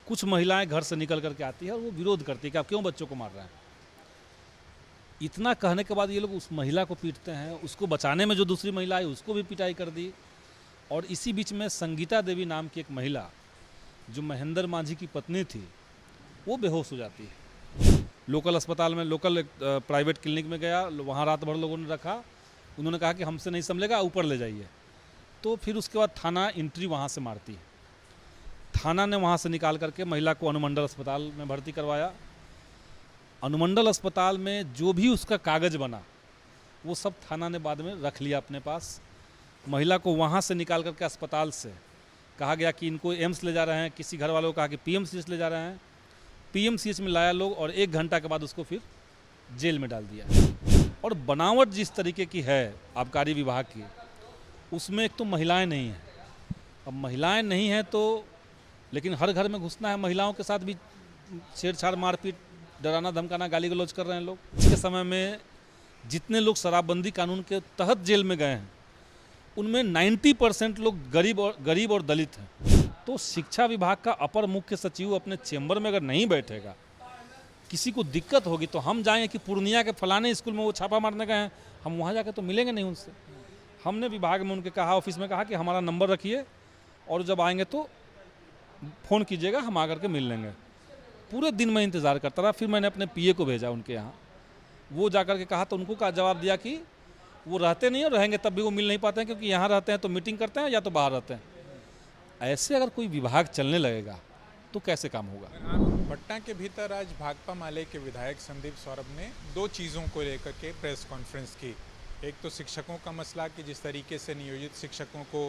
कुछ महिलाएं घर से निकल करके आती है और वो विरोध करती है कि आप क्यों बच्चों को मार रहे हैं। इतना कहने के बाद ये लोग उस महिला को पीटते हैं। उसको बचाने में जो दूसरी महिला आई उसको भी पिटाई कर दी। और इसी बीच में संगीता देवी नाम की एक महिला जो महेंद्र मांझी की पत्नी थी वो बेहोश हो जाती है। लोकल अस्पताल में, लोकल एक प्राइवेट क्लिनिक में गया, वहाँ रात भर लोगों ने रखा। उन्होंने कहा कि हमसे नहीं संभलेगा, ऊपर ले जाइए। तो फिर उसके बाद थाना एंट्री वहाँ से मारती है। थाना ने वहाँ से निकाल करके महिला को अनुमंडल अस्पताल में भर्ती करवाया। अनुमंडल अस्पताल में जो भी उसका कागज़ बना वो सब थाना ने बाद में रख लिया अपने पास। महिला को वहाँ से निकाल करके अस्पताल से कहा गया कि इनको एम्स ले जा रहे हैं। किसी घर वालों को कहा कि पीएमसीएच ले जा रहे हैं। पीएमसीएच में लाया लोग और 1 घंटा के बाद उसको फिर जेल में डाल दिया। और बनावट जिस तरीके की है आबकारी विभाग की, उसमें एक तो महिलाएं नहीं हैं। अब महिलाएं नहीं हैं तो, लेकिन हर घर में घुसना है। महिलाओं के साथ भी छेड़छाड़, मारपीट, डराना धमकाना, गाली गलौज कर रहे हैं लोग। इसके समय में जितने लोग शराबबंदी कानून के तहत जेल में गए हैं उनमें 90% लोग गरीब और दलित हैं। तो शिक्षा विभाग का अपर मुख्य सचिव अपने चेंबर में अगर नहीं बैठेगा, किसी को दिक्कत होगी तो हम जाएंगे कि पूर्णिया के फलाने स्कूल में वो छापा मारने गए हैं, हम वहाँ जाकर तो मिलेंगे नहीं उनसे। हमने विभाग में उनके कहा, ऑफिस में कहा कि हमारा नंबर रखिए और जब आएंगे तो फ़ोन कीजिएगा, हम आकर के मिल लेंगे। पूरे दिन मैं इंतज़ार करता रहा। फिर मैंने अपने पीए को भेजा उनके यहाँ। वो जाकर के कहा तो उनको का जवाब दिया कि वो रहते नहीं और रहेंगे तब भी वो मिल नहीं पाते हैं, क्योंकि यहाँ रहते हैं तो मीटिंग करते हैं या तो बाहर रहते हैं। ऐसे अगर कोई विभाग चलने लगेगा तो कैसे काम होगा। पटना के भीतर आज भाकपा माले के विधायक संदीप सौरभ ने 2 चीज़ों को लेकर के प्रेस कॉन्फ्रेंस की। एक तो शिक्षकों का मसला कि जिस तरीके से नियोजित शिक्षकों को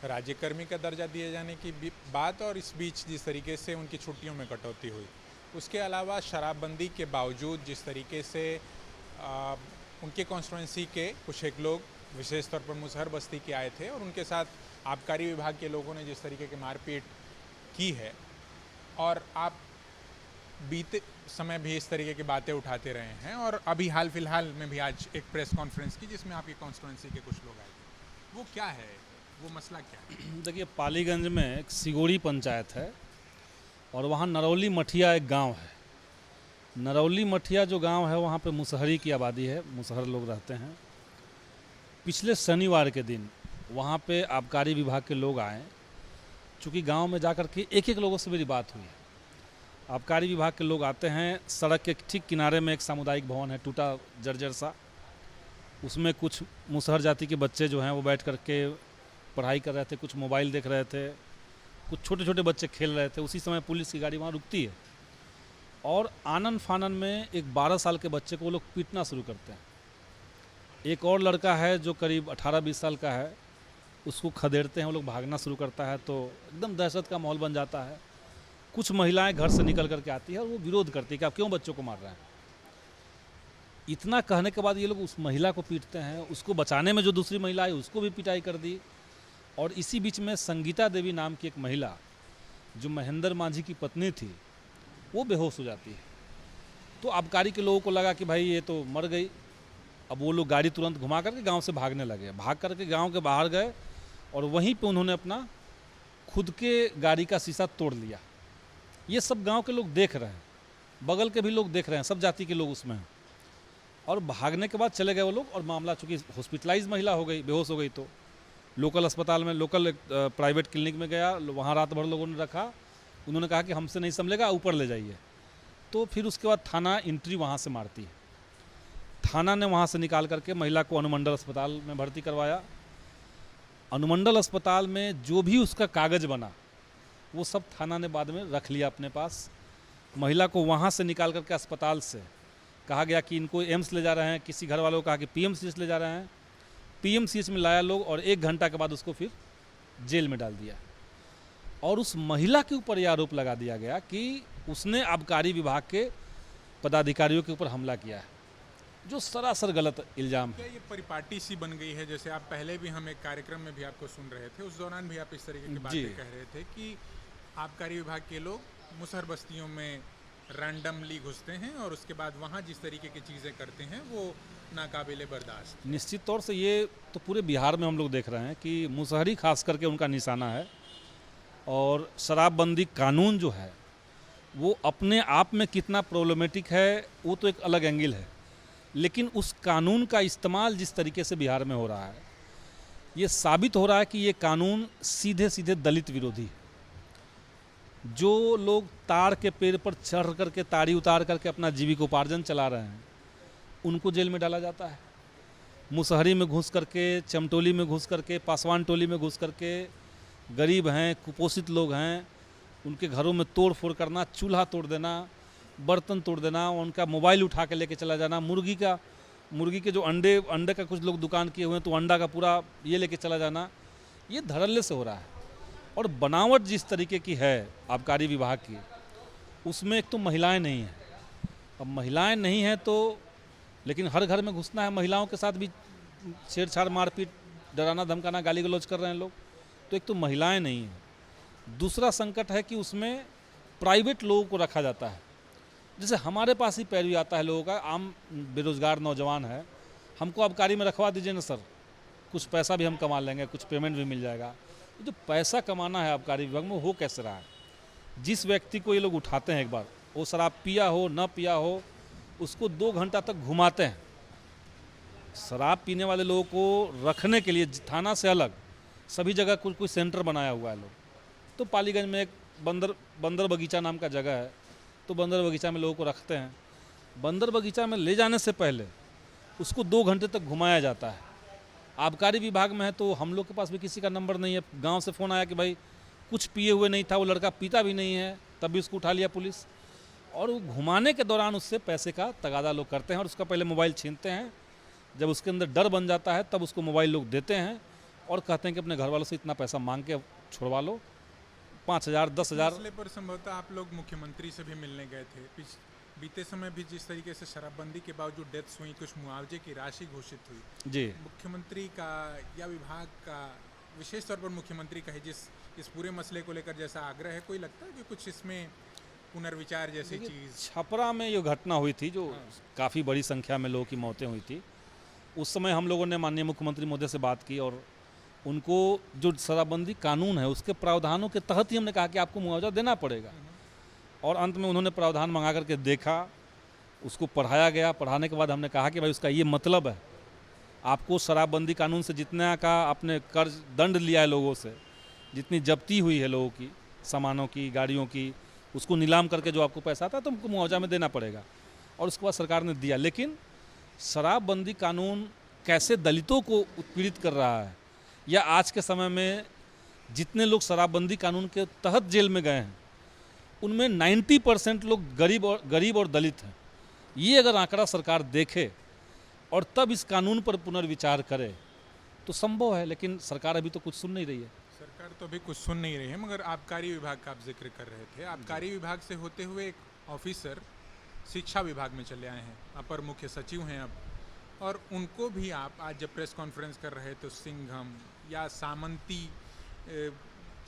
राज्यकर्मी का दर्जा दिए जाने की बात, और इस बीच जिस तरीके से उनकी छुट्टियों में कटौती हुई। उसके अलावा शराबबंदी के बावजूद जिस तरीके से उनके कॉन्स्टिट्यूंसी के कुछ एक लोग विशेष तौर पर मुसहर बस्ती के आए थे और उनके साथ आबकारी विभाग के लोगों ने जिस तरीके की मारपीट की है, और आप बीते समय भी इस तरीके की बातें उठाते रहे हैं, और अभी हाल फिलहाल में भी आज एक प्रेस कॉन्फ्रेंस की जिसमें आपकी कॉन्स्टिट्यूंसी के कुछ लोग आए थे। वो क्या है, वो मसला क्या है? देखिए, पालीगंज में एक सिगोड़ी पंचायत है और वहाँ नरौली मठिया एक गांव है। नरौली मठिया जो गांव है वहाँ पे मुसहरी की आबादी है, मुसहर लोग रहते हैं। पिछले शनिवार के दिन वहाँ पे आबकारी विभाग के लोग आए। चूँकि गांव में जाकर के एक लोगों से मेरी बात हुई है। आबकारी विभाग के लोग आते हैं, सड़क के ठीक किनारे में एक सामुदायिक भवन है, टूटा जर्जर सा। उसमें कुछ मुसहर जाति के बच्चे जो हैं वो बैठ करके पढ़ाई कर रहे थे, कुछ मोबाइल देख रहे थे, कुछ छोटे छोटे बच्चे खेल रहे थे। उसी समय पुलिस की गाड़ी वहाँ रुकती है और आनन फानन में एक 12 साल के बच्चे को वो लोग पीटना शुरू करते हैं। एक और लड़का है जो करीब 18-20 साल का है, उसको खदेड़ते हैं, वो लोग भागना शुरू करता है तो एकदम दहशत का माहौल बन जाता है। कुछ महिलाएं घर से निकल करके आती है और वो विरोध करती है कि आप क्यों बच्चों को मार रहे हैं। इतना कहने के बाद ये लोग उस महिला को पीटते हैं। उसको बचाने में जो दूसरी महिला आई उसको भी पिटाई कर दी। और इसी बीच में संगीता देवी नाम की एक महिला जो महेंद्र मांझी की पत्नी थी वो बेहोश हो जाती है। तो आबकारी के लोगों को लगा कि भाई ये तो मर गई। अब वो लोग गाड़ी तुरंत घुमा करके गांव से भागने लगे। भाग करके गांव के बाहर गए और वहीं पे उन्होंने अपना खुद के गाड़ी का शीशा तोड़ लिया। ये सब गांव के लोग देख रहे हैं, बगल के भी लोग देख रहे हैं, सब जाति के लोग उसमें हैं। और भागने के बाद चले गए वो लोग। और मामला चूँकि हॉस्पिटलाइज महिला हो गई, बेहोश हो गई, तो लोकल अस्पताल में, लोकल एक प्राइवेट क्लिनिक में गया, वहाँ रात भर लोगों ने रखा। उन्होंने कहा कि हमसे नहीं संभलेगा, ऊपर ले जाइए। तो फिर उसके बाद थाना एंट्री वहाँ से मारती है। थाना ने वहाँ से निकाल करके महिला को अनुमंडल अस्पताल में भर्ती करवाया। अनुमंडल अस्पताल में जो भी उसका कागज़ बना वो सब थाना ने बाद में रख लिया अपने पास। महिला को वहाँ से निकाल करके अस्पताल से कहा गया कि इनको एम्स ले जा रहे हैं। किसी घर वालों को कहा कि पीएमसीएच ले जा रहे हैं। पीएमसीएच में लाया लोग और 1 घंटा के बाद उसको फिर जेल में डाल दिया। और उस महिला के ऊपर यह आरोप लगा दिया गया कि उसने आबकारी विभाग के पदाधिकारियों के ऊपर हमला किया है, जो सरासर गलत इल्ज़ाम है। क्या ये परिपाटी सी बन गई है? जैसे आप पहले भी हम एक कार्यक्रम में भी आपको सुन रहे थे, उस दौरान भी आप इस तरीके की बातें कह रहे थे कि आबकारी विभाग के लोग मुसहर बस्तियों में रैंडमली घुसते हैं और उसके बाद वहाँ जिस तरीके की चीज़ें करते हैं वो नाकाबिले बर्दाश्त। निश्चित तौर से ये तो पूरे बिहार में हम लोग देख रहे हैं कि मुसहरी खास करके उनका निशाना है। और शराबबंदी कानून जो है वो अपने आप में कितना प्रॉब्लमेटिक है वो तो एक अलग एंगल है, लेकिन उस कानून का इस्तेमाल जिस तरीके से बिहार में हो रहा है, ये साबित हो रहा है कि ये कानून सीधे सीधे दलित विरोधी है। जो लोग ताड़ के पेड़ पर चढ़ करके ताड़ी उतार करके अपना जीविकोपार्जन चला रहे हैं, उनको जेल में डाला जाता है। मुसहरी में घुस करके, चमटोली में घुस करके, पासवान टोली में घुस करके, गरीब हैं, कुपोषित लोग हैं, उनके घरों में तोड़ फोड़ करना, चूल्हा तोड़ देना, बर्तन तोड़ देना, उनका मोबाइल उठा के लेके चला जाना, मुर्गी के जो अंडे का कुछ लोग दुकान किए हुए हैं तो अंडा का पूरा ये लेके चला जाना, ये धड़ल्ले से हो रहा है। और बनावट जिस तरीके की है आबकारी विभाग की, उसमें एक तो महिलाएं नहीं हैं। अब महिलाएं नहीं हैं तो, लेकिन हर घर में घुसना है, महिलाओं के साथ भी छेड़छाड़, मारपीट, डराना धमकाना, गाली गलौज कर रहे हैं लोग। तो एक तो महिलाएं नहीं हैं, दूसरा संकट है कि उसमें प्राइवेट लोगों को रखा जाता है। जैसे हमारे पास ही पैरवी आता है लोगों का, आम बेरोजगार नौजवान है, हमको आबकारी में रखवा दीजिए ना सर, कुछ पैसा भी हम कमा लेंगे, कुछ पेमेंट भी मिल जाएगा। जो पैसा कमाना है आबकारी विभाग में, वो कैसे रहा है? जिस व्यक्ति को ये लोग उठाते हैं, एक बार वो शराब पिया हो न पिया हो, उसको 2 घंटा तक घुमाते हैं। शराब पीने वाले लोगों को रखने के लिए थाना से अलग सभी जगह कोई सेंटर बनाया हुआ है लोग। तो पालीगंज में एक बंदर बगीचा नाम का जगह है, तो बंदर बगीचा में लोगों को रखते हैं। बंदर बगीचा में ले जाने से पहले उसको 2 घंटे तक घुमाया जाता है। आबकारी विभाग में है तो हम लोग के पास भी किसी का नंबर नहीं है। गांव से फ़ोन आया कि भाई कुछ पिए हुए नहीं था, वो लड़का पीता भी नहीं है, तब भी उसको उठा लिया पुलिस। और वो घुमाने के दौरान उससे पैसे का तगादा लोग करते हैं और उसका पहले मोबाइल छीनते हैं। जब उसके अंदर डर बन जाता है तब उसको मोबाइल लोग देते हैं और कहते हैं कि अपने घर वालों से इतना पैसा मांग के छुड़वा लो, 5,000 10,000। मसले पर संभवतः आप लोग मुख्यमंत्री से भी मिलने गए थे। बीते समय भी जिस तरीके से शराबबंदी के बावजूद डेथ्स हुई, कुछ मुआवजे की राशि घोषित हुई जी, मुख्यमंत्री का या विभाग का, विशेष तौर पर मुख्यमंत्री का है जिस इस पूरे मसले को लेकर जैसा आग्रह है, कोई लगता है कि कुछ इसमें पुनर्विचार जैसी चीज़? छपरा में ये घटना हुई थी जो काफ़ी बड़ी संख्या में लोगों की मौतें हुई थी, उस समय हम लोगों ने माननीय मुख्यमंत्री महोदय से बात की और उनको जो शराबबंदी कानून है उसके प्रावधानों के तहत ही हमने कहा कि आपको मुआवजा देना पड़ेगा। और अंत में उन्होंने प्रावधान मंगा करके देखा, उसको पढ़ाया गया। पढ़ाने के बाद हमने कहा कि भाई उसका ये मतलब है, आपको शराबबंदी कानून से जितना का आपने कर्ज दंड लिया है लोगों से, जितनी जब्ती हुई है लोगों की, सामानों की, गाड़ियों की, उसको नीलाम करके जो आपको पैसा आता है तो हमको मुआवजा में देना पड़ेगा। और उसके बाद सरकार ने दिया। लेकिन शराबबंदी कानून कैसे दलितों को उत्पीड़ित कर रहा है, या आज के समय में जितने लोग शराबबंदी कानून के तहत जेल में गए हैं उनमें 90% लोग गरीब और दलित हैं। ये अगर आंकड़ा सरकार देखे और तब इस कानून पर पुनर्विचार करे तो संभव है, लेकिन सरकार अभी तो कुछ सुन नहीं रही है। सरकार तो अभी कुछ सुन नहीं रही है, मगर आबकारी विभाग का आप जिक्र कर रहे थे। आबकारी विभाग से होते हुए एक ऑफिसर शिक्षा विभाग में चले आए हैं, अपर मुख्य सचिव हैं अब, और उनको भी आप आज जब प्रेस कॉन्फ्रेंस कर रहे तो सिंघम या सामंती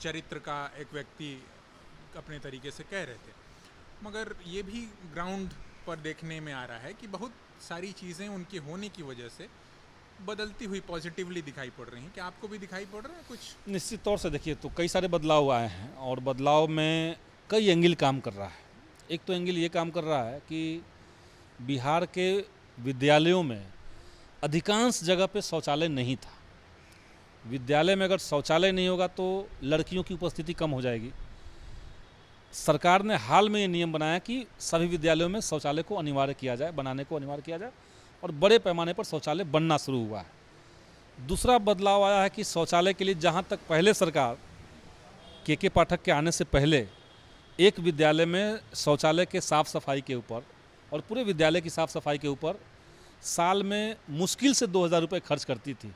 चरित्र का एक व्यक्ति अपने तरीके से कह रहे थे, मगर ये भी ग्राउंड पर देखने में आ रहा है कि बहुत सारी चीज़ें उनके होने की वजह से बदलती हुई पॉजिटिवली दिखाई पड़ रही हैं। क्या आपको भी दिखाई पड़ रहा है कुछ? निश्चित तौर से देखिए, तो कई सारे बदलाव आए हैं और बदलाव में कई एंगल काम कर रहा है। एक तो एंगल ये काम कर रहा है कि बिहार के विद्यालयों में अधिकांश जगह पे शौचालय नहीं था। विद्यालय में अगर शौचालय नहीं होगा तो लड़कियों की उपस्थिति कम हो जाएगी। सरकार ने हाल में ये नियम बनाया कि सभी विद्यालयों में शौचालय को अनिवार्य किया जाए, बनाने को अनिवार्य किया जाए, और बड़े पैमाने पर शौचालय बनना शुरू हुआ है। दूसरा बदलाव आया है कि शौचालय के लिए जहाँ तक पहले सरकार के पाठक के आने से पहले एक विद्यालय में शौचालय के साफ़ सफाई के ऊपर और पूरे विद्यालय की साफ़ सफाई के ऊपर साल में मुश्किल से 2,000 रुपये खर्च करती थी,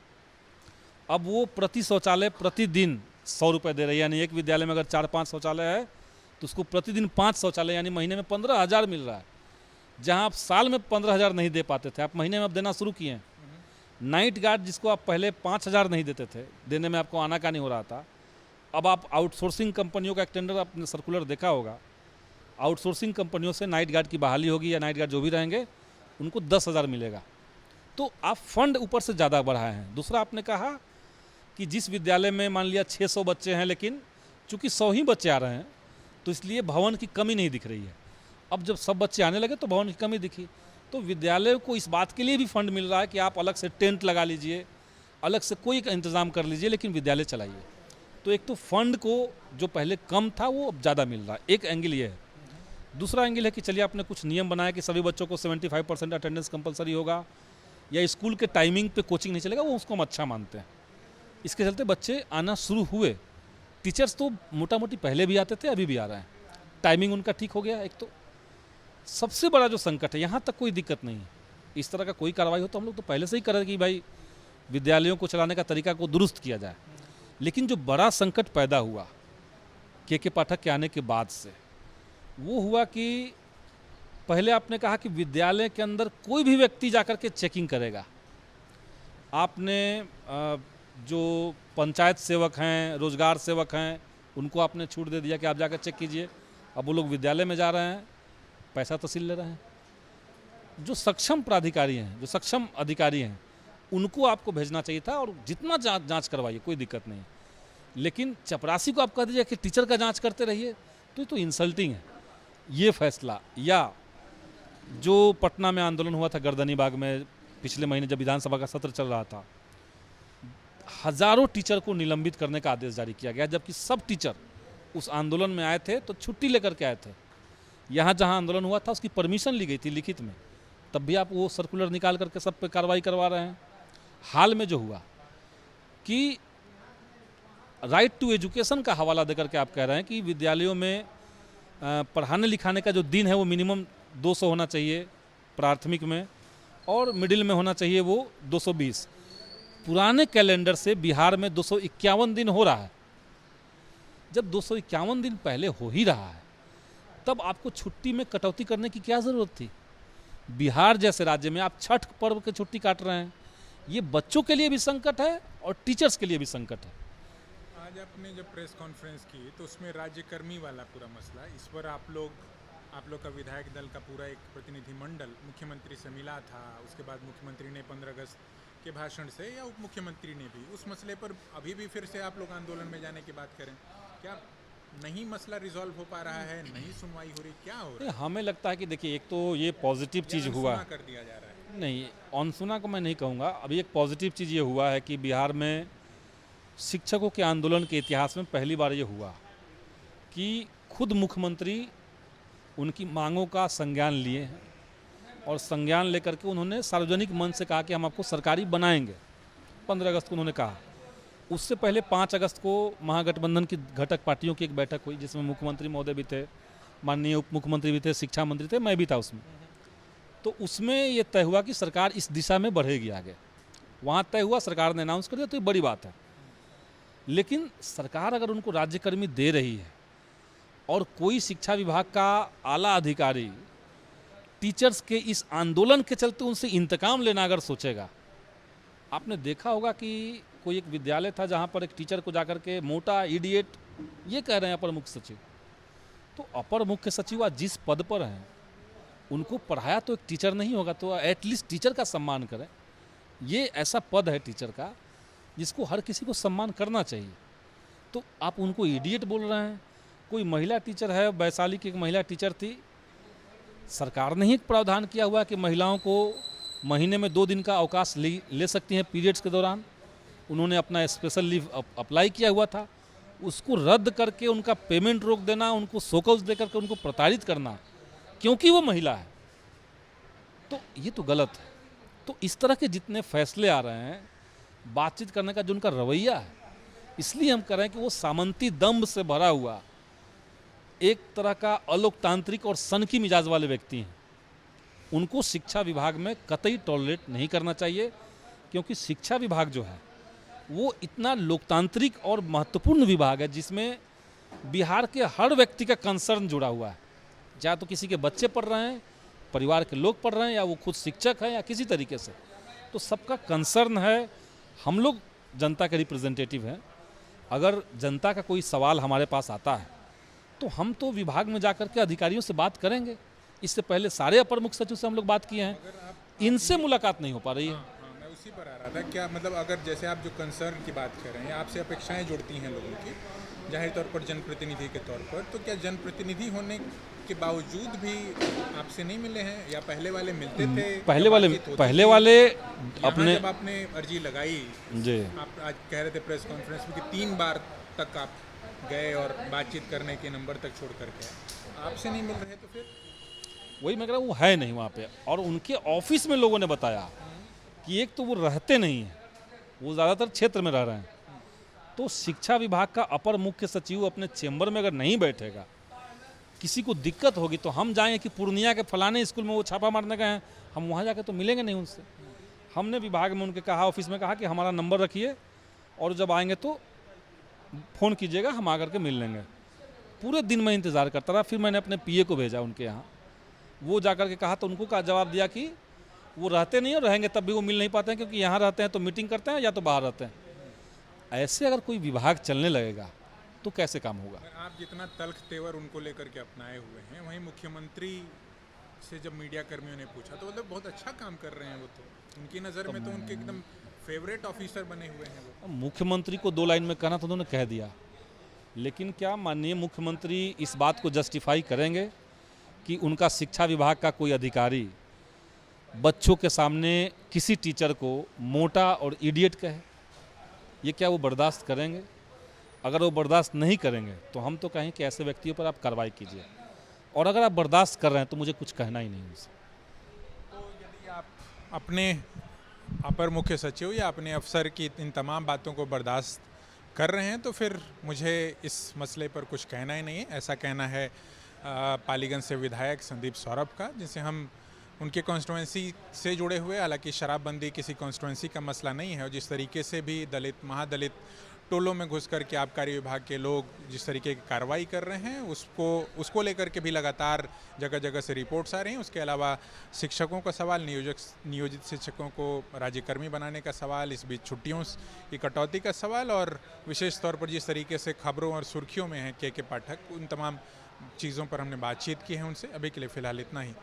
अब वो प्रति शौचालय प्रतिदिन 100 रुपये दे रही है। यानी एक विद्यालय में अगर 4-5 शौचालय है तो उसको प्रतिदिन 5 शौचालय, यानी महीने में 15,000 मिल रहा है। जहां आप साल में 15,000 नहीं दे पाते थे, आप महीने में अब देना शुरू किए हैं। नाइट गार्ड जिसको आप पहले 5,000 नहीं देते थे, देने में आपको आनाकानी हो रहा था, अब आप आउटसोर्सिंग कंपनियों का एक टेंडर, आपने सर्कुलर देखा होगा, आउटसोर्सिंग कंपनियों से नाइट गार्ड की बहाली होगी या नाइट गार्ड जो भी रहेंगे उनको 10,000 मिलेगा। तो आप फंड ऊपर से ज़्यादा बढ़ाए हैं। दूसरा, आपने कहा कि जिस विद्यालय में मान लिया 600 बच्चे हैं, लेकिन चूँकि 100 ही बच्चे आ रहे हैं तो इसलिए भवन की कमी नहीं दिख रही है। अब जब सब बच्चे आने लगे तो भवन की कमी दिखी। तो विद्यालयों को इस बात के लिए भी फंड मिल रहा है कि आप अलग से टेंट लगा लीजिए, अलग से कोई इंतज़ाम कर लीजिए, लेकिन विद्यालय चलाइए। तो एक तो फंड को जो पहले कम था वो अब ज़्यादा मिल रहा है, एक एंगल ये है। दूसरा एंगल है कि चलिए आपने कुछ नियम बनाया कि सभी बच्चों को 75% अटेंडेंस कंपलसरी होगा, या स्कूल के टाइमिंग पे कोचिंग नहीं चलेगा, वो उसको हम अच्छा मानते हैं। इसके चलते बच्चे आना शुरू हुए। टीचर्स तो मोटा मोटी पहले भी आते थे, अभी भी आ रहे हैं, टाइमिंग उनका ठीक हो गया। एक तो सबसे बड़ा जो संकट है, यहाँ तक कोई दिक्कत नहीं है, इस तरह का कोई कार्रवाई हो तो हम लोग तो पहले से ही कर रहे कि भाई विद्यालयों को चलाने का तरीका को दुरुस्त किया जाए। लेकिन जो बड़ा संकट पैदा हुआ के पाठक के आने के बाद से, वो हुआ कि पहले आपने कहा कि विद्यालय के अंदर कोई भी व्यक्ति जाकर के चेकिंग करेगा। आपने जो पंचायत सेवक हैं, रोजगार सेवक हैं, उनको आपने छूट दे दिया कि आप जाकर चेक कीजिए। अब वो लोग विद्यालय में जा रहे हैं, पैसा तहसील ले रहे हैं। जो सक्षम प्राधिकारी हैं, जो सक्षम अधिकारी हैं, उनको आपको भेजना चाहिए था, और जितना जांच करवाइए, कोई दिक्कत नहीं। लेकिन चपरासी को आप कह दीजिए कि टीचर का जांच करते रहिए, तो ये तो इंसल्टिंग है ये फैसला। या जो पटना में आंदोलन हुआ था गर्दनी बाग में पिछले महीने, जब विधानसभा का सत्र चल रहा था, हजारों टीचर को निलंबित करने का आदेश जारी किया गया, जबकि सब टीचर उस आंदोलन में आए थे तो छुट्टी लेकर के आए थे। यहाँ जहाँ आंदोलन हुआ था उसकी परमिशन ली गई थी लिखित में, तब भी आप वो सर्कुलर निकाल करके सब पे कार्रवाई करवा रहे हैं। हाल में जो हुआ कि राइट टू एजुकेशन का हवाला देकर के आप कह रहे हैं कि विद्यालयों में पढ़ाने लिखाने का जो दिन है वो मिनिमम 200 होना चाहिए प्राथमिक में, और मिडिल में होना चाहिए वो 220। पुराने कैलेंडर से बिहार में 251 दिन हो रहा है। जब 251 दिन पहले हो ही रहा है, तब आपको छुट्टी में कटौती करने की क्या ज़रूरत थी? बिहार जैसे राज्य में आप छठ पर्व की छुट्टी काट रहे हैं। ये बच्चों के लिए भी संकट है और टीचर्स के लिए भी संकट है। आज आपने जब प्रेस कॉन्फ्रेंस की तो उसमें राज्यकर्मी वाला पूरा मसला, इस पर आप लोग का विधायक दल का पूरा एक प्रतिनिधिमंडल मुख्यमंत्री से मिला था। उसके बाद मुख्यमंत्री ने 15 अगस्त के भाषण से, या उप मुख्यमंत्री ने भी, उस मसले पर अभी भी फिर से आप लोग आंदोलन में जाने की बात करें। क्या नहीं मसला रिजॉल्व हो पा रहा है, नहीं सुनवाई हो रही, क्या हो रहा है? हमें लगता है कि देखिए, एक तो ये पॉजिटिव चीज़ हुआ कर दिया जा रहा है। नहीं, अनसुना को मैं नहीं कहूँगा। अभी एक पॉजिटिव चीज़ ये हुआ है कि बिहार में शिक्षकों के आंदोलन के इतिहास में पहली बार ये हुआ कि खुद मुख्यमंत्री उनकी मांगों का संज्ञान लिए हैं, और संज्ञान लेकर के उन्होंने सार्वजनिक मंच से कहा कि हम आपको सरकारी बनाएंगे। 15 अगस्त को उन्होंने कहा। उससे पहले 5 अगस्त को महागठबंधन की घटक पार्टियों की एक बैठक हुई, जिसमें मुख्यमंत्री महोदय भी थे, माननीय उप मुख्यमंत्री भी थे, शिक्षा मंत्री थे, मैं भी था उसमें। तो उसमें ये तय हुआ कि सरकार इस दिशा में बढ़ेगी आगे। वहाँ तय हुआ, सरकार ने अनाउंस कर दिया, तो ये बड़ी बात है। लेकिन सरकार अगर उनको राज्यकर्मी दे रही है और कोई शिक्षा विभाग का आला अधिकारी टीचर्स के इस आंदोलन के चलते उनसे इंतकाम लेना अगर सोचेगा, आपने देखा होगा कि कोई एक विद्यालय था जहाँ पर एक टीचर को जाकर के मोटा इडियट ये कह रहे हैं अपर मुख्य सचिव। तो अपर मुख्य सचिव आज जिस पद पर हैं, उनको पढ़ाया तो एक टीचर नहीं होगा, तो एटलीस्ट टीचर का सम्मान करें। ये ऐसा पद है टीचर का जिसको हर किसी को सम्मान करना चाहिए। तो आप उनको इडियट बोल रहे हैं। कोई महिला टीचर है, वैशाली की एक महिला टीचर थी, सरकार ने ही एक प्रावधान किया हुआ है कि महिलाओं को महीने में 2 दिन का अवकाश ले सकती हैं पीरियड्स के दौरान। उन्होंने अपना स्पेशल लीव अप्लाई किया हुआ था, उसको रद्द करके उनका पेमेंट रोक देना, उनको शोकॉज दे करके उनको प्रताड़ित करना क्योंकि वो महिला है, तो ये तो गलत है। तो इस तरह के जितने फैसले आ रहे हैं, बातचीत करने का जो उनका रवैया है, इसलिए हम कह रहे हैं कि वो सामंती दम्भ से भरा हुआ एक तरह का अलोकतांत्रिक और सनकी मिजाज वाले व्यक्ति हैं। उनको शिक्षा विभाग में कतई टॉलरेट नहीं करना चाहिए, क्योंकि शिक्षा विभाग जो है वो इतना लोकतांत्रिक और महत्वपूर्ण विभाग है जिसमें बिहार के हर व्यक्ति का कंसर्न जुड़ा हुआ है। चाहे तो किसी के बच्चे पढ़ रहे हैं, परिवार के लोग पढ़ रहे हैं, या वो खुद शिक्षक हैं, या किसी तरीके से, तो सबका कंसर्न है। हम लोग जनता के रिप्रेजेंटेटिव हैं। अगर जनता का कोई सवाल हमारे पास आता है तो हम तो विभाग में जाकर के अधिकारियों से बात करेंगे। इससे पहले सारे अपर मुख्य सचिव से हम लोग बात किए हैं, इनसे मुलाकात नहीं हो पा रही है। मैं उसी पर आ रहा था। क्या मतलब, अगर जैसे आप जो कंसर्न की बात कर रहे हैं, आपसे अपेक्षाएं जुड़ती हैं लोगों की, जाहिर तौर पर जनप्रतिनिधि के तौर पर, तो क्या जनप्रतिनिधि होने के बावजूद भी आपसे नहीं मिले हैं, या पहले वाले मिलते थे? पहले या वाले बातचीत होती पहले थी? वाले यहाँ अपने जब आपने अर्जी लगाई, जी आप आज कह रहे थे प्रेस कॉन्फ्रेंस में कि 3 बार तक आप गए और बातचीत करने के नंबर तक छोड़ करके आए। आपसे नहीं मिल रहे तो फिर? वही मैं कह रहा हूँ, वो है नहीं वहाँ पे। और उनके ऑफिस में लोगों ने बताया कि एक तो वो रहते नहीं हैं, वो ज़्यादातर क्षेत्र में रह रहे हैं। तो शिक्षा विभाग का अपर मुख्य सचिव अपने चेंबर में अगर नहीं बैठेगा, किसी को दिक्कत होगी तो हम जाएंगे कि पूर्णिया के फलाने स्कूल में वो छापा मारने गए हैं, हम वहाँ जाके तो मिलेंगे नहीं उनसे। हमने विभाग में उनके कहा, ऑफिस में कहा कि हमारा नंबर रखिए और जब आएंगे तो फ़ोन कीजिएगा, हम आकर के मिल लेंगे। पूरे दिन मैं इंतज़ार करता रहा। फिर मैंने अपने पीए को भेजा उनके यहाँ, वो जाकर के कहा तो उनको का जवाब दिया कि वो रहते नहीं और रहेंगे तब भी वो मिल नहीं पाते हैं, क्योंकि यहाँ रहते हैं तो मीटिंग करते हैं या तो बाहर रहते हैं। ऐसे अगर कोई विभाग चलने लगेगा तो कैसे काम होगा? आप जितना तल्ख तेवर उनको लेकर के अपनाए हुए हैं, वहीं मुख्यमंत्री से जब मीडिया कर्मियों ने पूछा तो मतलब बहुत अच्छा काम कर रहे हैं वो, तो उनकी नज़र में तो उनके एकदम फेवरेट ऑफिसर बने हुए हैं वो। मुख्यमंत्री को 2 लाइन में कहना तो उन्होंने कह दिया, लेकिन क्या माननीय मुख्यमंत्री इस बात को जस्टिफाई करेंगे कि उनका शिक्षा विभाग का कोई अधिकारी बच्चों के सामने किसी टीचर को मोटा और इडियट कहे? ये क्या वो बर्दाश्त करेंगे? अगर वो बर्दाश्त नहीं करेंगे तो हम तो कहें कि ऐसे व्यक्तियों पर आप कार्रवाई कीजिए, और अगर आप बर्दाश्त कर रहे हैं तो मुझे कुछ कहना ही नहीं उनसे। तो यदि आप अपने अपर मुख्य सचिव या अपने अफसर की इन तमाम बातों को बर्दाश्त कर रहे हैं तो फिर मुझे इस मसले पर कुछ कहना ही नहीं है। ऐसा कहना है पालीगंज से विधायक संदीप सौरभ का, जिनसे हम उनके कॉन्स्टिट्यूंसी से जुड़े हुए, हालांकि शराबबंदी किसी कॉन्स्टिट्यूंसी का मसला नहीं है, और जिस तरीके से भी दलित महादलित टोलों में घुस कर के आबकारी विभाग के लोग जिस तरीके की कार्रवाई कर रहे हैं उसको लेकर के भी लगातार जगह जगह से रिपोर्ट्स आ रही हैं। उसके अलावा शिक्षकों का सवाल, नियोजित शिक्षकों को राज्यकर्मी बनाने का सवाल, इस बीच छुट्टियों की कटौती का सवाल, और विशेष तौर पर जिस तरीके से खबरों और सुर्खियों में हैं के पाठक, उन तमाम चीज़ों पर हमने बातचीत की है उनसे। अभी के लिए फ़िलहाल इतना ही।